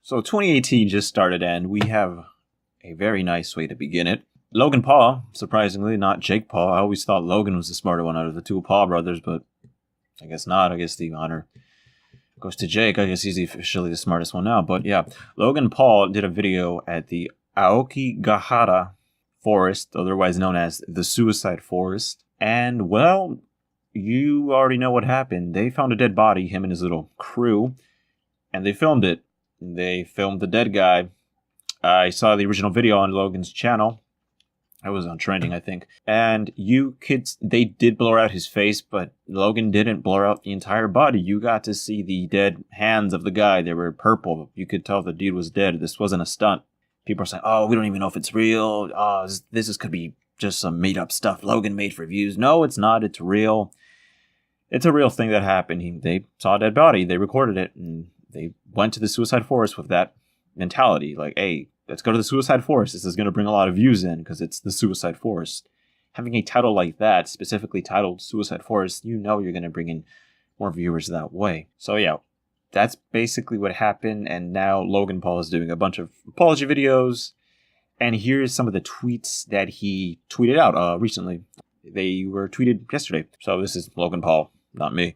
So 2018 just started, and we have a very nice way to begin it. Logan Paul, surprisingly, not Jake Paul. I always thought Logan was the smarter one out of the two Paul brothers, but I guess not. I guess the honor goes to Jake. I guess he's officially the smartest one now. But yeah, Logan Paul did a video at the Aokigahara Forest, otherwise known as the Suicide Forest. And, well, you already know what happened. They found a dead body, him and his little crew, and they filmed it. They filmed the dead guy. I saw the original video on Logan's channel. I was on trending, I think. And they did blur out his face, but Logan didn't blur out the entire body. You got to see the dead hands of the guy. They were purple. You could tell the dude was dead. This wasn't a stunt. People are saying, oh, we don't even know if it's real. Oh, could be just some made up stuff Logan made for views. No, it's not. It's real. It's a real thing that happened. They saw a dead body. They recorded it, and they went to the Suicide Forest with that mentality. Like, hey, let's go to the Suicide Forest. This is going to bring a lot of views in because it's the Suicide Forest. Having a title like that, specifically titled Suicide Forest, you know you're going to bring in more viewers that way. So yeah, that's basically what happened. And now Logan Paul is doing a bunch of apology videos. And here's some of the tweets that he tweeted out recently. They were tweeted yesterday. So this is Logan Paul, not me.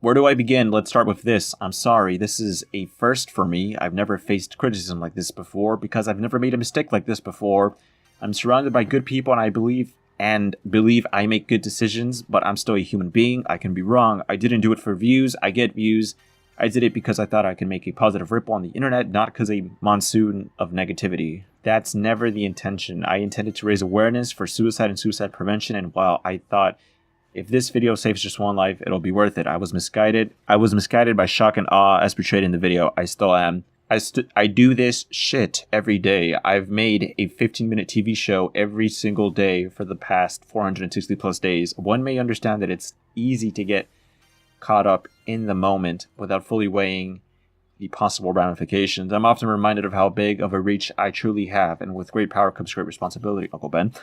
Where do I begin? Let's start with this. I'm sorry. This is a first for me. I've never faced criticism like this before because I've never made a mistake like this before. I'm surrounded by good people and I believe I make good decisions, but I'm still a human being. I can be wrong. I didn't do it for views. I get views. I did it because I thought I could make a positive ripple on the internet, not because a monsoon of negativity. That's never the intention. I intended to raise awareness for suicide and suicide prevention, and while I thought if this video saves just one life, it'll be worth it, I was misguided. I was misguided by shock and awe as portrayed in the video. I still am. I do this shit every day. I've made a 15-minute TV show every single day for the past 460 plus days. One may understand that it's easy to get caught up in the moment without fully weighing the possible ramifications. I'm often reminded of how big of a reach I truly have, and with great power comes great responsibility, Uncle Ben.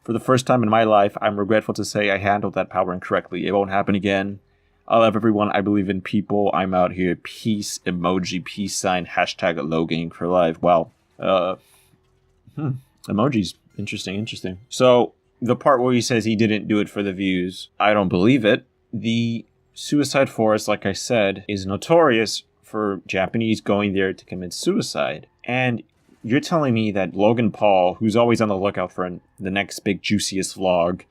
For the first time in my life, I'm regretful to say I handled that power incorrectly. It won't happen again. I love everyone. I believe in people. I'm out here. Peace emoji, peace sign, hashtag Logan for life. Wow. Emojis. Interesting. So the part where he says he didn't do it for the views, I don't believe it. The Suicide Forest, like I said, is notorious for Japanese going there to commit suicide. And you're telling me that Logan Paul, who's always on the lookout for the next big juiciest vlog,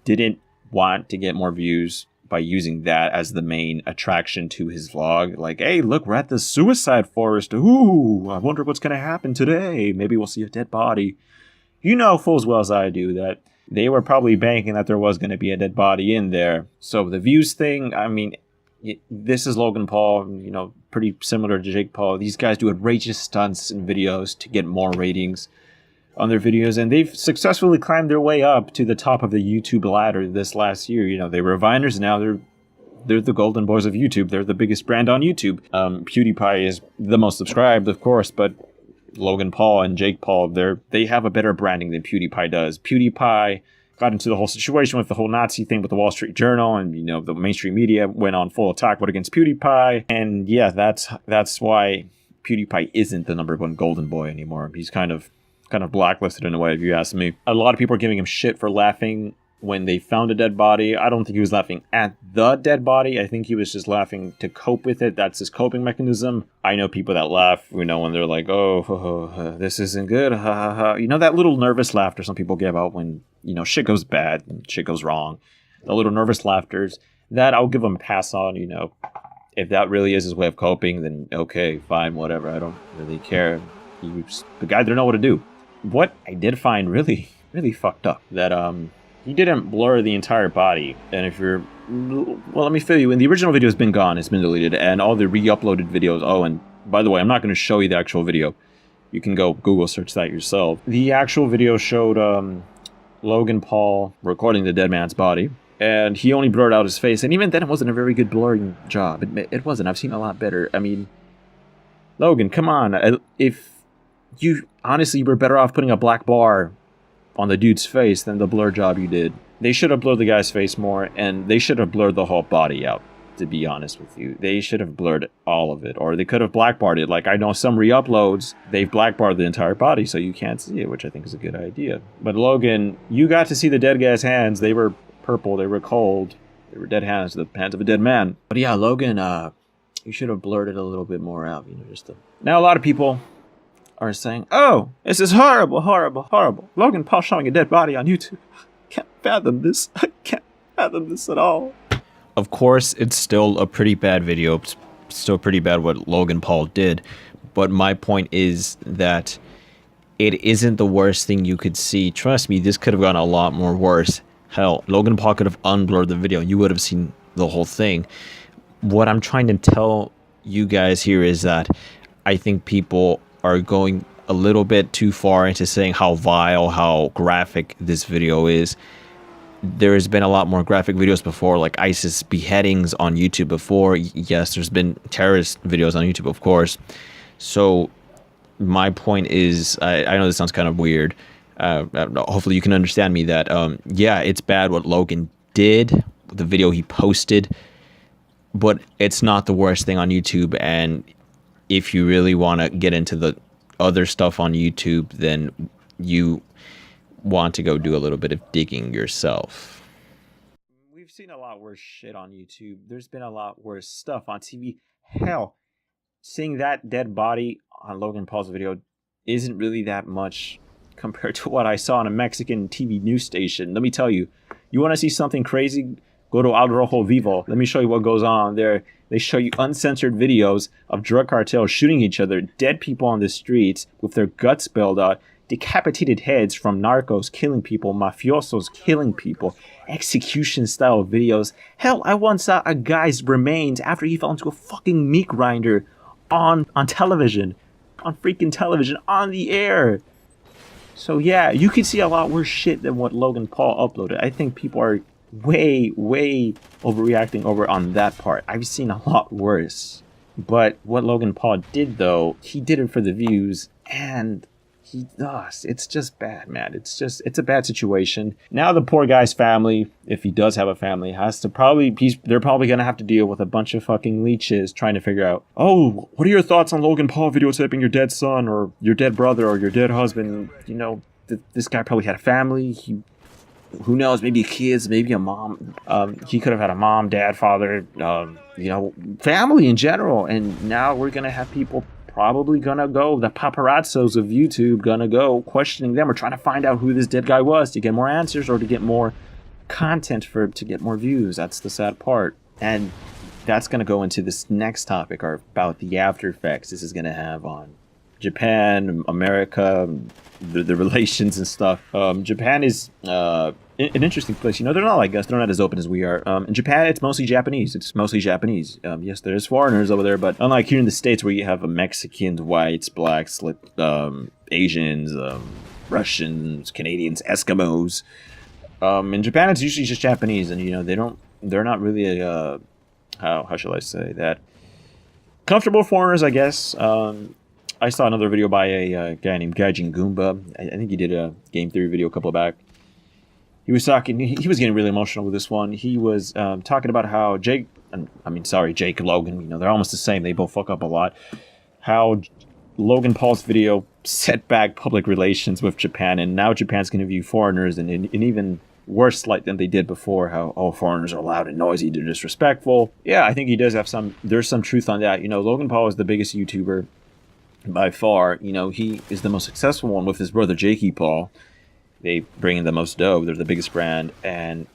didn't want to get more views by using that as the main attraction to his vlog? Like, hey, look, we're at the Suicide Forest. Ooh, I wonder what's going to happen today. Maybe we'll see a dead body. You know full as well as I do that they were probably banking that there was going to be a dead body in there. So the views thing, I mean, this is Logan Paul, pretty similar to Jake Paul. These guys do outrageous stunts in videos to get more ratings on their videos, and they've successfully climbed their way up to the top of the YouTube ladder this last year. They were Viners, now they're the golden boys of YouTube. They're the biggest brand on YouTube. PewDiePie is the most subscribed, of course, but Logan Paul and Jake Paul, they have a better branding than PewDiePie does. PewDiePie got into the whole situation with the whole Nazi thing with the Wall Street Journal, and the mainstream media went on full attack against PewDiePie. And yeah, that's why PewDiePie isn't the #1 golden boy anymore. He's kind of blacklisted in a way, if you ask me. A lot of people are giving him shit for laughing when they found a dead body. I don't think he was laughing at the dead body. I think he was just laughing to cope with it. That's his coping mechanism. I know people that laugh, when they're like, oh, this isn't good, ha ha ha. That little nervous laughter some people give out when, shit goes bad and shit goes wrong. The little nervous laughters, that I'll give him a pass on, If that really is his way of coping, then okay, fine, whatever. I don't really care. The guy didn't know what to do. What I did find really, really fucked up, that he didn't blur the entire body. And if you're, well, let me fill you in. The original video has been gone. It's been deleted. And all the re-uploaded videos. Oh, and by the way, I'm not going to show you the actual video. You can go Google search that yourself. The actual video showed Logan Paul recording the dead man's body. And he only blurred out his face. And even then, it wasn't a very good blurring job. It wasn't. I've seen a lot better. I mean, Logan, come on. If you honestly were better off putting a black bar on the dude's face than the blur job you did. They should have blurred the guy's face more, and they should have blurred the whole body out. to be honest with you. They should have blurred all of it, or they could have blackbarred it. Like, I know some re-uploads, they've blackbarred the entire body, so you can't see it, which I think is a good idea. But Logan, you got to see the dead guy's hands. They were purple, they were cold, they were dead hands, the hands of a dead man. But yeah, Logan, you should have blurred it a little bit more out, you know, just to... Now, a lot of people are saying, oh, this is horrible, horrible, horrible. Logan Paul showing a dead body on YouTube. I can't fathom this. I can't fathom this at all. Of course, it's still a pretty bad video. It's still pretty bad what Logan Paul did. But my point is that it isn't the worst thing you could see. Trust me, this could have gone a lot more worse. Hell, Logan Paul could have unblurred the video and you would have seen the whole thing. What I'm trying to tell you guys here is that I think people are going a little bit too far into saying how vile, how graphic this video is. There has been a lot more graphic videos before, like ISIS beheadings on YouTube before. Yes, there's been terrorist videos on YouTube, of course. So my point is, I know this sounds kind of weird. Hopefully you can understand me that, yeah, it's bad what Logan did, the video he posted, but it's not the worst thing on YouTube. And if you really want to get into the other stuff on YouTube, then you want to go do a little bit of digging yourself. We've seen a lot worse shit on YouTube. There's been a lot worse stuff on TV. Hell, seeing that dead body on Logan Paul's video isn't really that much compared to what I saw on a Mexican TV news station. Let me tell you, you want to see something crazy? Go to Al Rojo Vivo. Let me show you what goes on there. They show you uncensored videos of drug cartels shooting each other, dead people on the streets with their guts spilled out, decapitated heads from narcos killing people, mafiosos killing people, execution-style videos. Hell, I once saw a guy's remains after he fell into a fucking meat grinder on television. On freaking television, on the air. So yeah, you can see a lot worse shit than what Logan Paul uploaded. I think people are way overreacting over on that part. I've seen a lot worse. But what Logan Paul did, though, he did it for the views, and he does. It's just bad, man. It's a bad situation. Now the poor guy's family, if he does have a family, has to they're probably gonna have to deal with a bunch of fucking leeches trying to figure out, oh, what are your thoughts on Logan Paul videotaping your dead son or your dead brother or your dead husband? You know, this guy probably had a family. Who knows, maybe kids, maybe a mom. He could have had a mom, dad, father, you know, family in general. And now we're going to have people probably going to go, the paparazzos of YouTube going to go questioning them or trying to find out who this dead guy was to get more answers or to get more content to get more views. That's the sad part. And that's going to go into this next topic about the after effects this is going to have on Japan, America, the relations and stuff. Japan is an interesting place. You know, they're not like us. They're not as open as we are. In Japan, it's mostly Japanese. Yes, there's foreigners over there, but unlike here in the States where you have Mexicans, whites, blacks, Asians, Russians, Canadians, Eskimos. In Japan, it's usually just Japanese, and you know, they're not really how shall I say that, comfortable foreigners, I guess. I saw another video by a guy named Gaijin Goomba. I think he did a game theory video a couple back. He was talking, he was getting really emotional with this one. He was talking about how Jake Logan, you know, they're almost the same. They both fuck up a lot. How Logan Paul's video set back public relations with Japan, and now Japan's going to view foreigners in an even worse light than they did before. How, oh, foreigners are loud and noisy, they're disrespectful. Yeah, I think he does have there's some truth on that. You know, Logan Paul is the biggest YouTuber by far. You know, he is the most successful one with his brother Yea Paul. They bring in the most dough. They're the biggest brand, and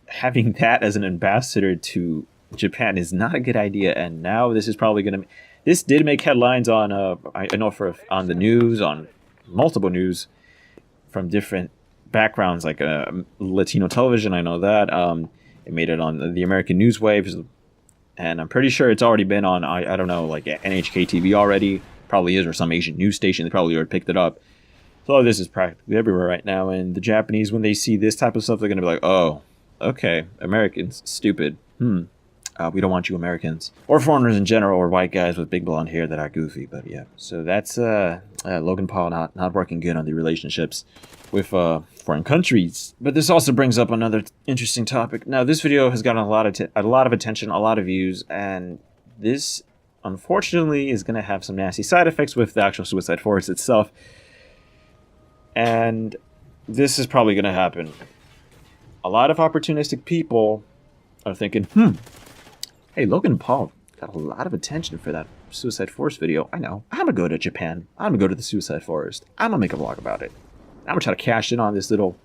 having that as an ambassador to Japan is not a good idea. And now this is probably going to. This did make headlines on I know on the news, on multiple news from different backgrounds, like Latino television. I know that it made it on the American news waves, and I'm pretty sure it's already been on I don't know, like NHK TV already. Probably is, or some Asian news station. They probably already picked it up. So this is practically everywhere right now. And the Japanese, when they see this type of stuff, they're going to be like, oh, okay, Americans, stupid. We don't want you Americans. Or foreigners in general, or white guys with big blonde hair that are goofy, but yeah. So that's Logan Paul not working good on the relationships with foreign countries. But this also brings up another interesting topic. Now, this video has gotten a lot of attention, a lot of views, and this, unfortunately, is going to have some nasty side effects with the actual suicide forest itself. And this is probably going to happen. A lot of opportunistic people are thinking, hey, Logan Paul got a lot of attention for that suicide forest video. I know. I'm going to go to Japan. I'm going to go to the suicide forest. I'm going to make a vlog about it. I'm going to try to cash in on this little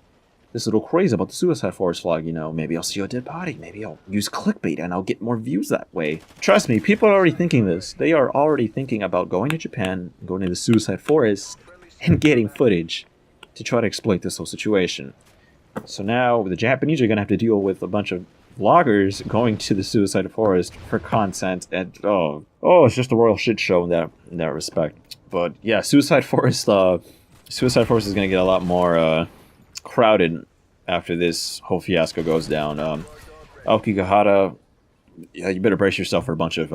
craze about the suicide forest vlog. You know, maybe I'll see a dead body. Maybe I'll use clickbait and I'll get more views that way. Trust me, people are already thinking this. They are already thinking about going to Japan, going to the suicide forest, and getting footage to try to exploit this whole situation. So now the Japanese are going to have to deal with a bunch of vloggers going to the suicide forest for content, and it's just a royal shit show in that respect. But yeah, suicide forest is going to get a lot more crowded after this whole fiasco goes down. Aokigahara, yeah, you better brace yourself for a bunch of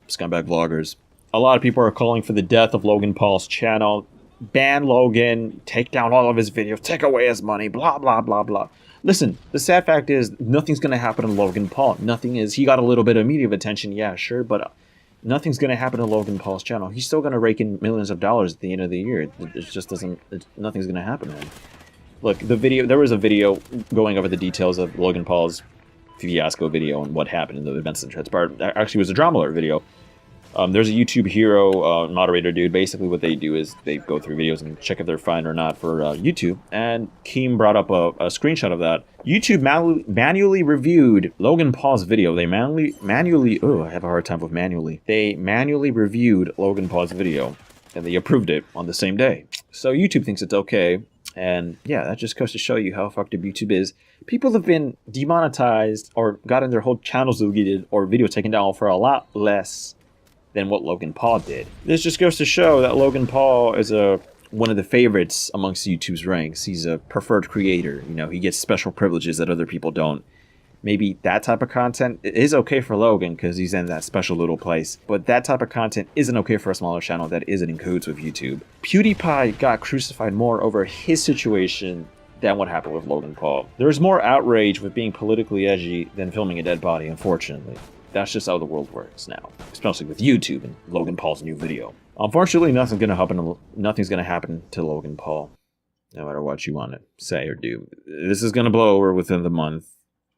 scumbag vloggers. A lot of people are calling for the death of Logan Paul's channel. Ban Logan, take down all of his videos, take away his money, blah, blah, blah, blah. Listen, the sad fact is, nothing's going to happen to Logan Paul. Nothing is. He got a little bit of media attention, yeah, sure, but nothing's going to happen to Logan Paul's channel. He's still going to rake in millions of dollars at the end of the year. It just doesn't, nothing's going to happen to him. Look, there was a video going over the details of Logan Paul's fiasco video and what happened in the events that transpired. Actually, it was a drama alert video. There's a YouTube hero moderator dude. Basically what they do is they go through videos and check if they're fine or not for YouTube. And Keem brought up a screenshot of that. YouTube manually reviewed Logan Paul's video. They manually, I have a hard time with manually. They manually reviewed Logan Paul's video and they approved it on the same day. So YouTube thinks it's okay. And yeah, that just goes to show you how fucked up YouTube is. People have been demonetized or gotten their whole channels deleted or videos taken down for a lot less than what Logan Paul did. This just goes to show that Logan Paul is one of the favorites amongst YouTube's ranks. He's a preferred creator. You know, he gets special privileges that other people don't. Maybe that type of content is okay for Logan because he's in that special little place. But that type of content isn't okay for a smaller channel that isn't in cahoots with YouTube. PewDiePie got crucified more over his situation than what happened with Logan Paul. There's more outrage with being politically edgy than filming a dead body, unfortunately. That's just how the world works now, especially with YouTube and Logan Paul's new video. Unfortunately, nothing's gonna happen to Logan Paul, no matter what you want to say or do. This is gonna blow over within the month.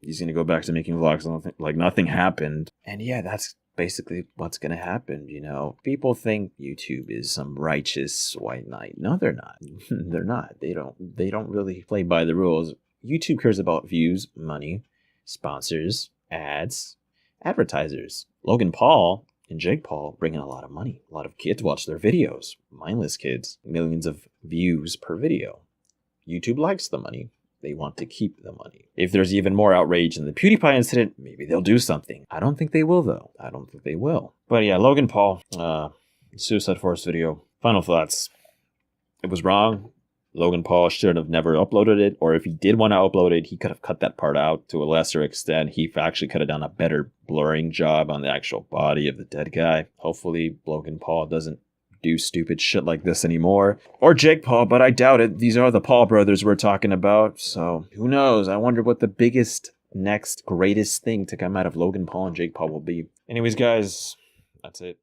He's gonna go back to making vlogs like nothing happened. And yeah, that's basically what's gonna happen. You know, people think YouTube is some righteous white knight. No, they're not. They're not. They don't really play by the rules. YouTube cares about views, money, sponsors, ads, advertisers. Logan Paul and Jake Paul bring in a lot of money. A lot of kids watch their videos. Mindless kids. Millions of views per video. YouTube likes the money. They want to keep the money. If there's even more outrage in the PewDiePie incident, maybe they'll do something. I don't think they will, though. I don't think they will. But yeah, Logan Paul, Suicide Forest video. Final thoughts. It was wrong. Logan Paul should have never uploaded it, or if he did want to upload it, he could have cut that part out to a lesser extent. He actually could have done a better blurring job on the actual body of the dead guy. Hopefully, Logan Paul doesn't do stupid shit like this anymore. Or Jake Paul, but I doubt it. These are the Paul brothers we're talking about, so who knows? I wonder what the biggest, next, greatest thing to come out of Logan Paul and Jake Paul will be. Anyways, guys, that's it.